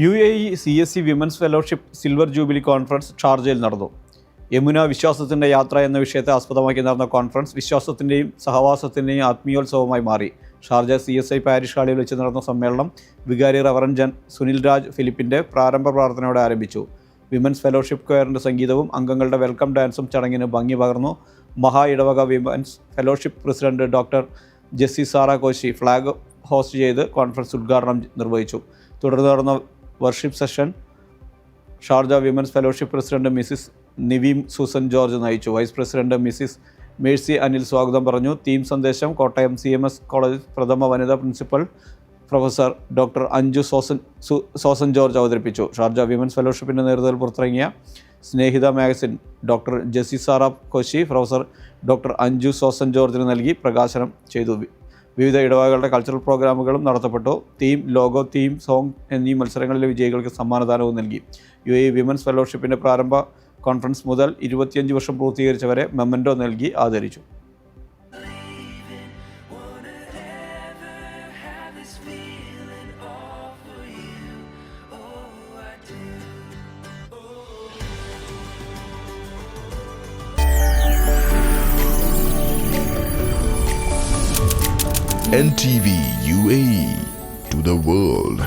UAE CSC women's fellowship silver jubilee conference ഷാർജയിൽ നടന്നു. യമുന വിശ്വാസത്തിൻ്റെ യാത്ര എന്ന വിഷയത്തെ ആസ്പദമാക്കി നടന്ന കോൺഫറൻസ് വിശ്വാസത്തിൻ്റെയും സഹവാസത്തിൻ്റെയും ആത്മീയോത്സവമായി മാറി. ഷാർജ CSI പാരിഷ് ഹാളിൽ വെച്ച് നടന്ന സമ്മേളനം വികാരി റവറൻ ജൻ സുനിൽ രാജ് ഫിലിപ്പിൻ്റെ പ്രാരംഭ പ്രാർത്ഥനയോടെ ആരംഭിച്ചു. വിമൻസ് ഫെലോഷിപ്പ് കൊയറിൻ്റെ സംഗീതവും അംഗങ്ങളുടെ വെൽക്കം ഡാൻസും ചടങ്ങിന് ഭംഗി പകർന്നു. മഹാ ഇടവക women's fellowship president doctor Jessy Sara Koshy flag hoist ചെയ്ത് കോൺഫറൻസ് ഉദ്ഘാടനം നിർവഹിച്ചു. തുടർന്ന് നടന്ന worship session Sharjah women's fellowship president Mrs Niveem Susan George നയിച്ചു. Vice president Mrs Mercy Anil സ്വാഗതം പറഞ്ഞു. തീം സന്ദേശം കോട്ടയം CMS കോളേജ് പ്രഥമ വനിതാ principal professor doctor Anju Sosan George അവതരിപ്പിച്ചു. ഷാർജ വിമൻസ് ഫെലോഷിപ്പിൻ്റെ നേതൃത്വത്തിൽ പുറത്തിറങ്ങിയ Snehitha magazine doctor Jessy Sara Koshy professor doctor Anju Sosan ജോർജിന് നൽകി പ്രകാശനം ചെയ്തു. വിവിധ ഇടവകകളുടെ കൾച്ചറൽ പ്രോഗ്രാമുകളും നടത്തപ്പെട്ടു. തീം, ലോഗോ, തീം സോങ് എന്നീ മത്സരങ്ങളിലെ വിജയികൾക്ക് സമ്മാനദാനവും നൽകി. UAE വിമൻസ് ഫെലോഷിപ്പിൻ്റെ പ്രാരംഭ കോൺഫറൻസ് മുതൽ 25 വർഷം പൂർത്തീകരിച്ചവരെ മെമ്മൻറ്റോ നൽകി ആദരിച്ചു. NTV UAE to the world.